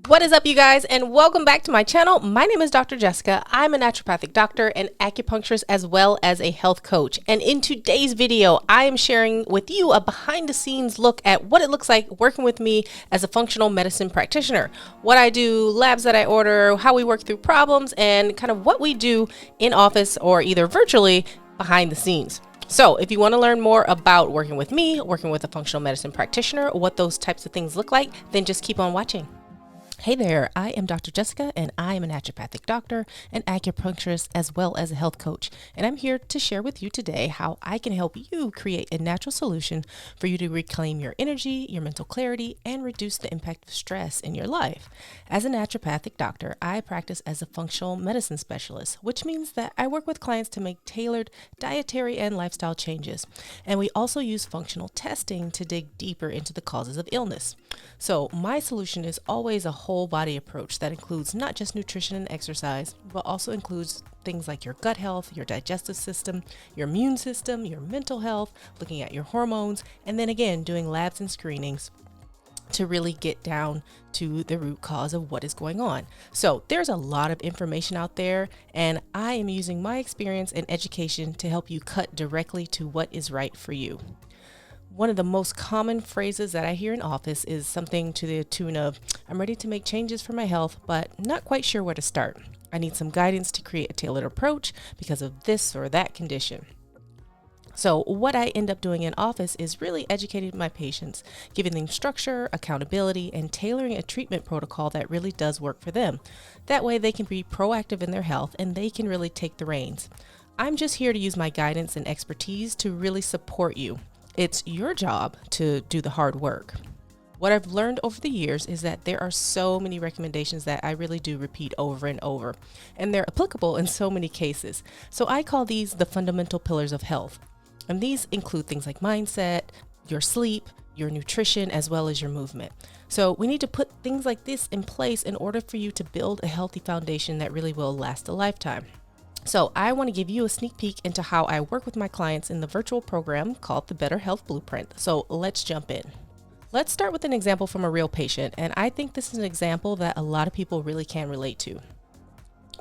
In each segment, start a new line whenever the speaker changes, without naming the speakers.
What is up, you guys, and welcome back to my channel. My name is Dr. Jessica. I'm a naturopathic doctor and acupuncturist as well as a health coach. And in today's video, I am sharing with you a behind the scenes look at what it looks like working with me as a functional medicine practitioner. What I do, labs that I order, how we work through problems, and kind of what we do in office or either virtually behind the scenes. So if you want to learn more about working with me, working with a functional medicine practitioner, what those types of things look like, then just keep on watching. Hey there, I am Dr. Jessica and I am a naturopathic doctor, an acupuncturist, as well as a health coach. And I'm here to share with you today how I can help you create a natural solution for you to reclaim your energy, your mental clarity, and reduce the impact of stress in your life. As a naturopathic doctor, I practice as a functional medicine specialist, which means that I work with clients to make tailored dietary and lifestyle changes. And we also use functional testing to dig deeper into the causes of illness. So my solution is always a whole body approach that includes not just nutrition and exercise, but also includes things like your gut health, your digestive system, your immune system, your mental health, looking at your hormones, and then again, doing labs and screenings to really get down to the root cause of what is going on. So there's a lot of information out there, and I am using my experience and education to help you cut directly to what is right for you. One of the most common phrases that I hear in office is something to the tune of, I'm ready to make changes for my health, but not quite sure where to start. I need some guidance to create a tailored approach because of this or that condition. So what I end up doing in office is really educating my patients, giving them structure, accountability, and tailoring a treatment protocol that really does work for them. That way they can be proactive in their health and they can really take the reins. I'm just here to use my guidance and expertise to really support you. It's your job to do the hard work. What I've learned over the years is that there are so many recommendations that I really do repeat over and over, and they're applicable in so many cases. So I call these the fundamental pillars of health. And these include things like mindset, your sleep, your nutrition, as well as your movement. So we need to put things like this in place in order for you to build a healthy foundation that really will last a lifetime. So I want to give you a sneak peek into how I work with my clients in the virtual program called the Better Health Blueprint. So let's jump in. Let's start with an example from a real patient, and I think this is an example that a lot of people really can relate to.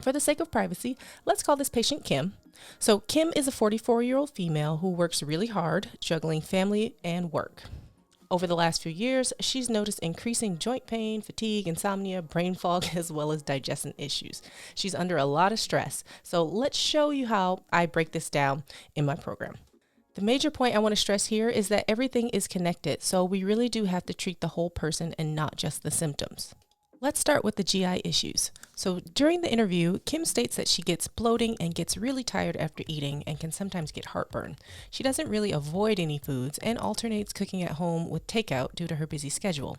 For the sake of privacy, let's call this patient Kim. So Kim is a 44-year-old female who works really hard, juggling family and work. Over the last few years, she's noticed increasing joint pain, fatigue, insomnia, brain fog, as well as digestion issues. She's under a lot of stress. So let's show you how I break this down in my program. The major point I want to stress here is that everything is connected. So we really do have to treat the whole person and not just the symptoms. Let's start with the GI issues. So during the interview, Kim states that she gets bloating and gets really tired after eating and can sometimes get heartburn. She doesn't really avoid any foods and alternates cooking at home with takeout due to her busy schedule.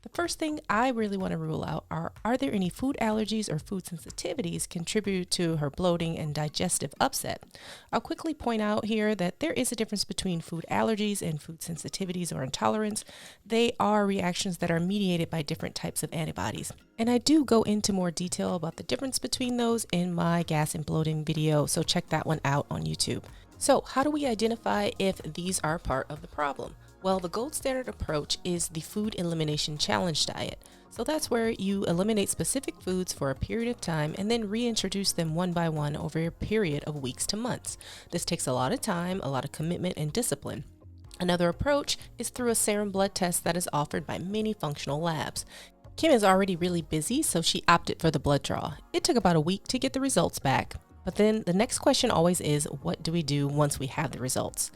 The first thing I really want to rule out are there any food allergies or food sensitivities contribute to her bloating and digestive upset? I'll quickly point out here that there is a difference between food allergies and food sensitivities or intolerance. They are reactions that are mediated by different types of antibodies. And I do go into more detail about the difference between those in my gas and bloating video, so check that one out on YouTube. So how do we identify if these are part of the problem? Well, the gold standard approach is the food elimination challenge diet. So that's where you eliminate specific foods for a period of time and then reintroduce them one by one over a period of weeks to months. This takes a lot of time, a lot of commitment and discipline. Another approach is through a serum blood test that is offered by many functional labs. Kim is already really busy, so she opted for the blood draw. It took about a week to get the results back. But then the next question always is, what do we do once we have the results?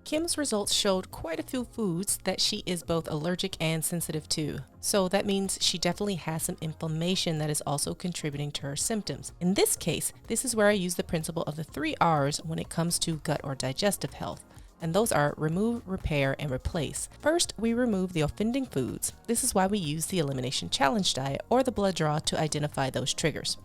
Kim's results showed quite a few foods that she is both allergic and sensitive to. So that means she definitely has some inflammation that is also contributing to her symptoms. In this case, this is where I use the principle of the 3 R's when it comes to gut or digestive health. And those are remove, repair, and replace. First, we remove the offending foods. This is why we use the elimination challenge diet or the blood draw to identify those triggers.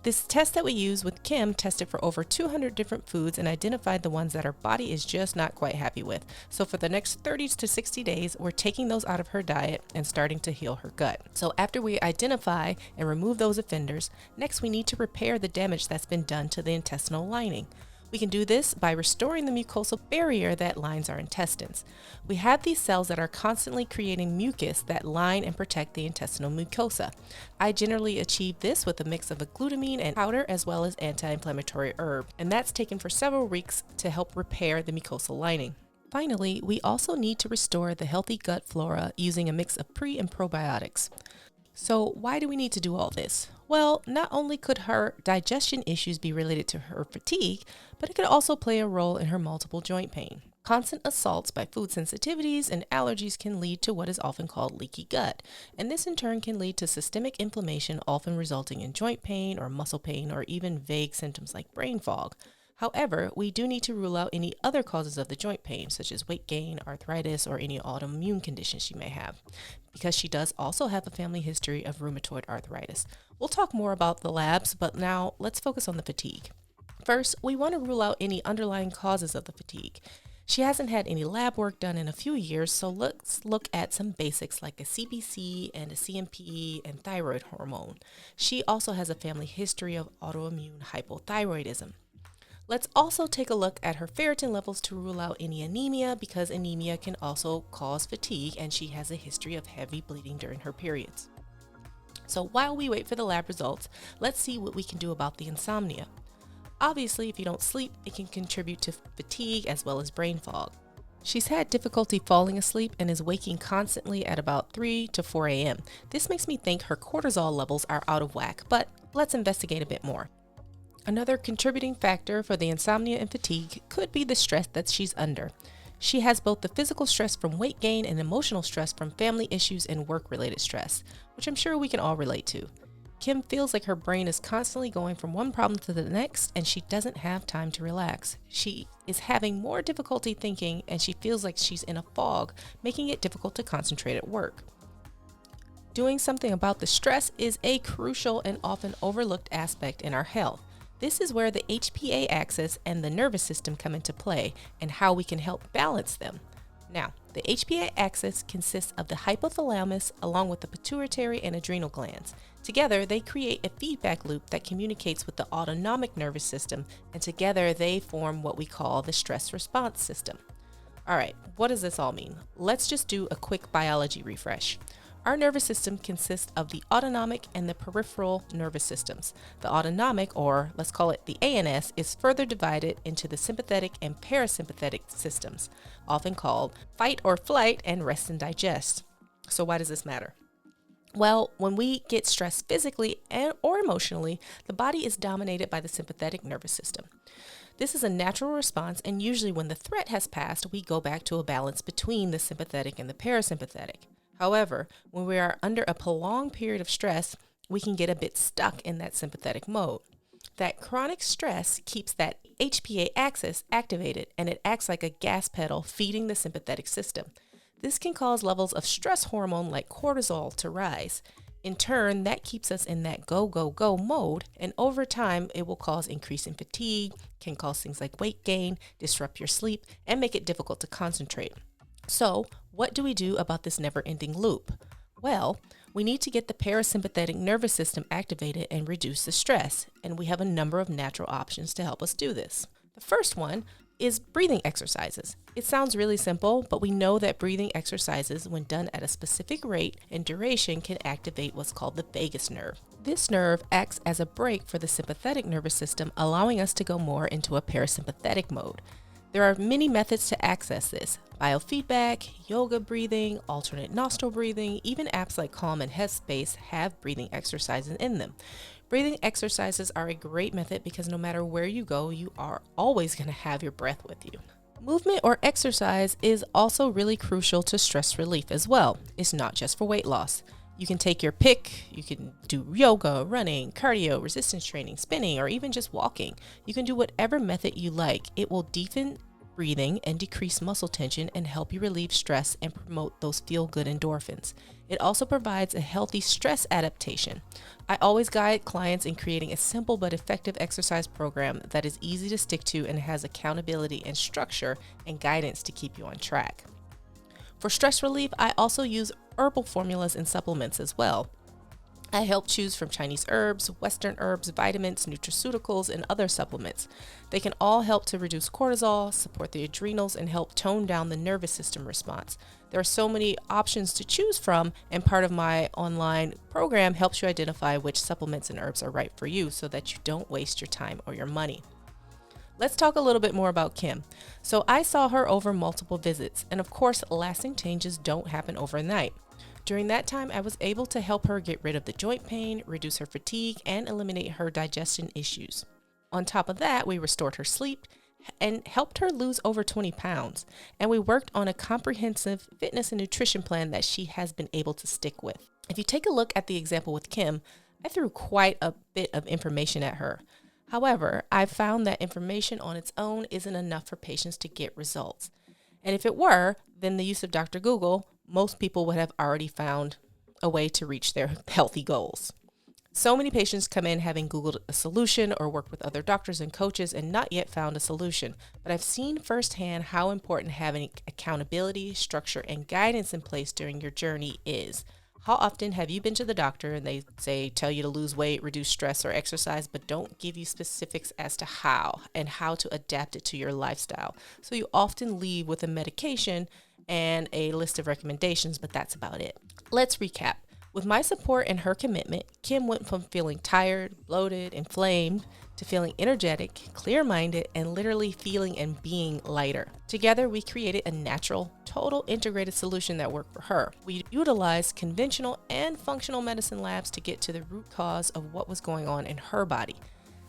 This test that we use with Kim tested for over 200 different foods and identified the ones that her body is just not quite happy with. So for the next 30 to 60 days, we're taking those out of her diet and starting to heal her gut. So after we identify and remove those offenders, next we need to repair the damage that's been done to the intestinal lining. We can do this by restoring the mucosal barrier that lines our intestines. We have these cells that are constantly creating mucus that line and protect the intestinal mucosa. I generally achieve this with a mix of a glutamine and powder as well as anti-inflammatory herb, and that's taken for several weeks to help repair the mucosal lining. Finally, we also need to restore the healthy gut flora using a mix of pre and probiotics. So why do we need to do all this? Well, not only could her digestion issues be related to her fatigue, but it could also play a role in her multiple joint pain. Constant assaults by food sensitivities and allergies can lead to what is often called leaky gut, and this in turn can lead to systemic inflammation, often resulting in joint pain or muscle pain or even vague symptoms like brain fog. However, we do need to rule out any other causes of the joint pain, such as weight gain, arthritis, or any autoimmune conditions she may have, because she does also have a family history of rheumatoid arthritis. We'll talk more about the labs, but now let's focus on the fatigue. First, we want to rule out any underlying causes of the fatigue. She hasn't had any lab work done in a few years, so let's look at some basics like a CBC and a CMP and thyroid hormone. She also has a family history of autoimmune hypothyroidism. Let's also take a look at her ferritin levels to rule out any anemia, because anemia can also cause fatigue and she has a history of heavy bleeding during her periods. So while we wait for the lab results, let's see what we can do about the insomnia. Obviously, if you don't sleep, it can contribute to fatigue as well as brain fog. She's had difficulty falling asleep and is waking constantly at about 3 to 4 a.m. This makes me think her cortisol levels are out of whack, but let's investigate a bit more. Another contributing factor for the insomnia and fatigue could be the stress that she's under. She has both the physical stress from weight gain and emotional stress from family issues and work-related stress, which I'm sure we can all relate to. Kim feels like her brain is constantly going from one problem to the next and she doesn't have time to relax. She is having more difficulty thinking and she feels like she's in a fog, making it difficult to concentrate at work. Doing something about the stress is a crucial and often overlooked aspect in our health. This is where the HPA axis and the nervous system come into play and how we can help balance them. Now, the HPA axis consists of the hypothalamus along with the pituitary and adrenal glands. Together, they create a feedback loop that communicates with the autonomic nervous system, and together they form what we call the stress response system. All right, what does this all mean? Let's just do a quick biology refresh. Our nervous system consists of the autonomic and the peripheral nervous systems. The autonomic, or let's call it the ANS, is further divided into the sympathetic and parasympathetic systems, often called fight or flight and rest and digest. So why does this matter? Well, when we get stressed physically or emotionally, the body is dominated by the sympathetic nervous system. This is a natural response, and usually when the threat has passed, we go back to a balance between the sympathetic and the parasympathetic. However, when we are under a prolonged period of stress, we can get a bit stuck in that sympathetic mode. That chronic stress keeps that HPA axis activated and it acts like a gas pedal feeding the sympathetic system. This can cause levels of stress hormone like cortisol to rise. In turn, that keeps us in that go, go, go mode, and over time, it will cause increasing fatigue, can cause things like weight gain, disrupt your sleep, and make it difficult to concentrate. So, what do we do about this never-ending loop? Well, we need to get the parasympathetic nervous system activated and reduce the stress, and we have a number of natural options to help us do this. The first one is breathing exercises. It sounds really simple, but we know that breathing exercises, when done at a specific rate and duration, can activate what's called the vagus nerve. This nerve acts as a brake for the sympathetic nervous system, allowing us to go more into a parasympathetic mode. There are many methods to access this: biofeedback, yoga breathing, alternate nostril breathing, even apps like Calm and Headspace have breathing exercises in them. Breathing exercises are a great method because no matter where you go, you are always going to have your breath with you. Movement or exercise is also really crucial to stress relief as well. It's not just for weight loss. You can take your pick. You can do yoga, running, cardio, resistance training, spinning, or even just walking. You can do whatever method you like. It will deepen breathing and decrease muscle tension and help you relieve stress and promote those feel-good endorphins. It also provides a healthy stress adaptation. I always guide clients in creating a simple but effective exercise program that is easy to stick to and has accountability and structure and guidance to keep you on track. For stress relief, I also use herbal formulas and supplements as well. I help choose from Chinese herbs, Western herbs, vitamins, nutraceuticals, and other supplements. They can all help to reduce cortisol, support the adrenals, and help tone down the nervous system response. There are so many options to choose from, and part of my online program helps you identify which supplements and herbs are right for you so that you don't waste your time or your money. Let's talk a little bit more about Kim. So I saw her over multiple visits, and of course, lasting changes don't happen overnight. During that time, I was able to help her get rid of the joint pain, reduce her fatigue, and eliminate her digestion issues. On top of that, we restored her sleep and helped her lose over 20 pounds. And we worked on a comprehensive fitness and nutrition plan that she has been able to stick with. If you take a look at the example with Kim, I threw quite a bit of information at her. However, I found that information on its own isn't enough for patients to get results. And if it were, then the use of Dr. Google, most people would have already found a way to reach their healthy goals. So many patients come in having Googled a solution or worked with other doctors and coaches and not yet found a solution. But I've seen firsthand how important having accountability, structure, and guidance in place during your journey is. How often have you been to the doctor and they tell you to lose weight, reduce stress, or exercise, but don't give you specifics as to how and how to adapt it to your lifestyle? So you often leave with a medication and a list of recommendations, but that's about it. Let's recap. With my support and her commitment, Kim went from feeling tired, bloated, inflamed, to feeling energetic, clear-minded, and literally feeling and being lighter. Together, we created a natural, total integrated solution that worked for her. We utilized conventional and functional medicine labs to get to the root cause of what was going on in her body.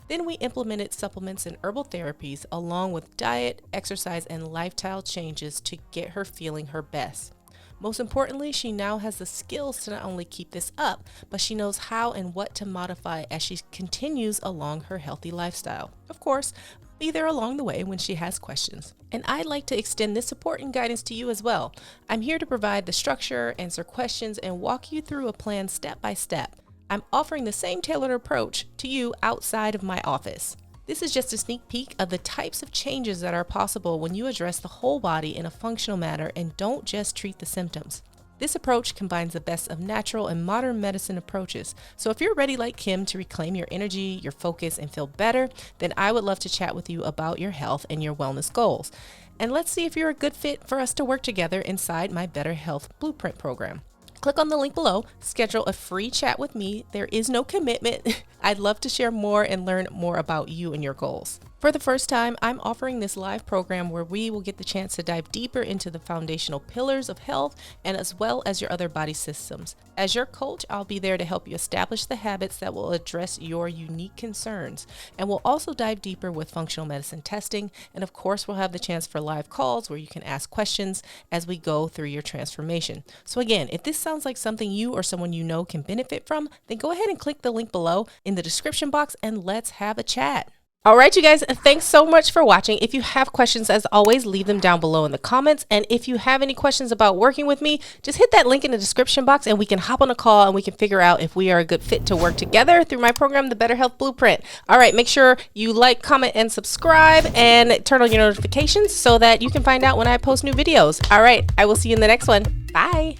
Then we implemented supplements and herbal therapies along with diet, exercise, and lifestyle changes to get her feeling her best. Most importantly, she now has the skills to not only keep this up, but she knows how and what to modify as she continues along her healthy lifestyle. Of course, I'll be there along the way when she has questions. And I'd like to extend this support and guidance to you as well. I'm here to provide the structure, answer questions, and walk you through a plan step by step. I'm offering the same tailored approach to you outside of my office. This is just a sneak peek of the types of changes that are possible when you address the whole body in a functional manner and don't just treat the symptoms. This approach combines the best of natural and modern medicine approaches. So if you're ready like Kim to reclaim your energy, your focus, and feel better, then I would love to chat with you about your health and your wellness goals. And let's see if you're a good fit for us to work together inside my Better Health Blueprint program. Click on the link below, schedule a free chat with me. There is no commitment. I'd love to share more and learn more about you and your goals. For the first time, I'm offering this live program where we will get the chance to dive deeper into the foundational pillars of health and as well as your other body systems. As your coach, I'll be there to help you establish the habits that will address your unique concerns. And we'll also dive deeper with functional medicine testing. And of course, we'll have the chance for live calls where you can ask questions as we go through your transformation. So again, if this sounds like something you or someone you know can benefit from, then go ahead and click the link below in the description box and let's have a chat. All right, you guys, thanks so much for watching. If you have questions, as always, leave them down below in the comments. And if you have any questions about working with me, just hit that link in the description box and we can hop on a call and we can figure out if we are a good fit to work together through my program, the Better Health Blueprint. All right, make sure you like, comment, and subscribe and turn on your notifications so that you can find out when I post new videos. All right, I will see you in the next one. Bye.